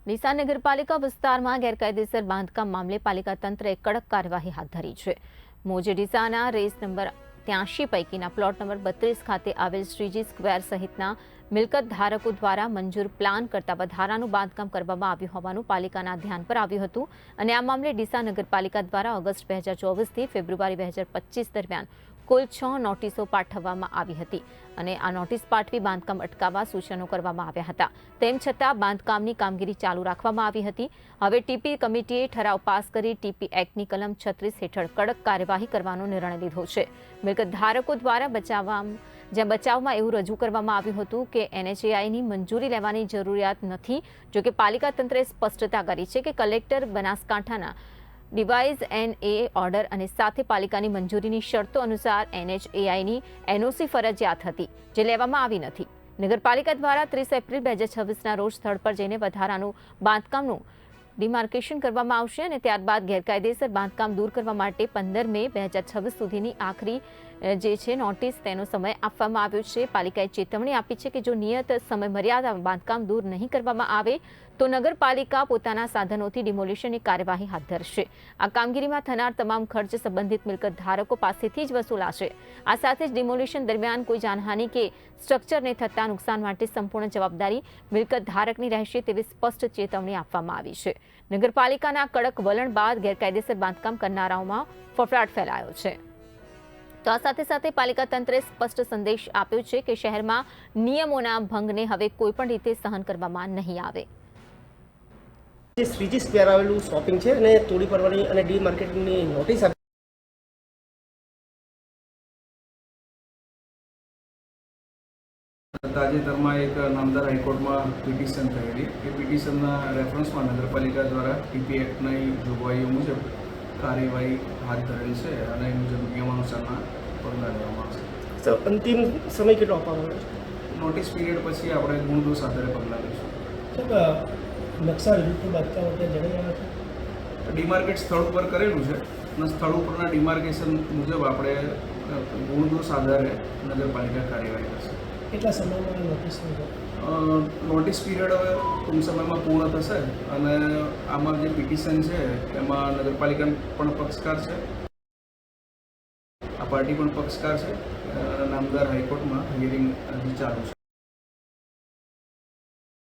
ડીસા નગરપાલિકા વિસ્તારમાં ગેરકાયદેસર બાંધકામ મામલે પાલિકા તંત્રએ કડક કાર્યવાહી હાથ ધરી છે। મોજે ડીસાના રેસ નંબર 83 પૈકીના પ્લોટ નંબર 32 ખાતે આવેલ શ્રીજી સ્ક્વેર સહિતના મિલકત ધારકો દ્વારા મંજૂર પ્લાન કરતા વધારાનું બાંધકામ કરવામાં આવ્યું હોવાનું પાલિકાના ધ્યાન પર આવ્યું હતું અને આ મામલે ડીસા નગરપાલિકા દ્વારા ઓગસ્ટ 2024થી ફેબ્રુઆરી 2025 દરમિયાન કુલ 6 નોટિસો પાઠવવામાં આવી હતી અને આ નોટિસ પાઠવી બાંધકામ અટકાવવા સૂચનો કરવામાં આવ્યા હતા। તેમ છતાં બાંધકામની કામગીરી ચાલુ રાખવામાં આવી હતી। હવે ટીપી કમિટીએ ઠરાવ પાસ કરી ટીપી એક્ટની કલમ 36 હેઠળ કડક કાર્યવાહી કરવાનો નિર્ણય લીધો છે। મિલકત ધારકો દ્વારા બચાવમાં એવું રજૂ કરવામાં આવ્યું હતું કે NHAIની મંજૂરી લેવાની જરૂરિયાત નથી। જોકે પાલિકા તંત્રએ સ્પષ્ટતા કરી છે કે કલેક્ટર બનાસકાંઠાના ડિવાઇઝ NA ઓર્ડર અને સાથે પાલિકાની મંજૂરીની શરતો અનુસાર NHAIની NOC ફરજિયાત હતી, જે લેવામાં આવી નથી। નગરપાલિકા દ્વારા 30 એપ્રિલ 2026ના રોજ સ્થળ પર જઈને વધારાનું બાંધકામનું ડિમાર્કેશન કરવામાં આવશે અને ત્યારબાદ ગેરકાયદેસર બાંધકામ દૂર કરવા માટે 15 મે 2026 સુધીની આખરી જે છે નોટિસ તેનો સમય આપવામાં આવ્યો છે। પાલિકાએ ચેતવણી આપી છે કે જો નિયત સમય મર્યાદામાં બાંધકામ દૂર નહીં કરવામાં આવે તો નગરપાલિકા પોતાના સાધનોથી ડિમોલિશનની કાર્યવાહી હાથ ધરશે। આ કામગીરીમાં થનાર તમામ ખર્ચ સંબંધિત મિલકત ધારકો પાસેથી જ વસૂલાશે। આ સાથે જ ડિમોલિશન દરમિયાન કોઈ જાનહાનિ કે સ્ટ્રક્ચરને થતા નુકસાન માટે સંપૂર્ણ જવાબદારી મિલકત ધારકની રહેશે તેવી સ્પષ્ટ ચેતવણી આપવામાં આવી છે। નગરપાલિકાના કડક વલણ બાદ ગેરકાયદેસર બાંધકામ કરનારાઓમાં ફફડાટ ફેલાયો છે। તો આ સાથે સાથે પાલિકા તંત્રે સ્પષ્ટ સંદેશ આપ્યો છે કે શહેરમાં નિયમોના ભંગને હવે કોઈપણ રીતે સહન કરવામાં નહીં આવે। જે શ્રીજી સ્ક્વેર આવેલું શોપિંગ છે અને તોડી પાડવાની અને ડીમાર્કેટિંગની નોટિસ આપી તાજેતરમાં એક નામદાર હાઈકોર્ટમાં પિટિશન થયેલી એ પિટિશનના રેફરન્સમાં નગરપાલિકા દ્વારા ટીપી એક્ટની જોગવાઈઓ મુજબ કાર્યવાહી હાથ ધરેલ છે અને એ મુજબ નિયમાનુસારના પગલાં લેવામાં આવશે। તો અંતિમ સમય કેટલો આપવામાં આવ્યો છે? નોટિસ પીરિયડ પછી આપણે ગુણદોષ આધારે પગલાં લઈશું। નકશા વિરુદ્ધ બાંધકામ વચ્ચે જણાઈ આવે છે ડિમાર્કેટ સ્થળ ઉપર કરેલું છે અને સ્થળ ઉપરના ડિમાર્કેશન મુજબ આપણે ગુણદોષ આધારે નગરપાલિકા કાર્યવાહી કરશે। કેટલા સમયમાં નોટિસ નોટિસ પીરિયડ હવે ટૂંક સમયમાં પૂર્ણ થશે અને આમાં જે પિટિશન છે એમાં નગરપાલિકા પણ પક્ષકાર છે, આ પાર્ટી પણ પક્ષકાર છે। નામદાર હાઈકોર્ટમાં હિયરિંગ ચાલુ છે।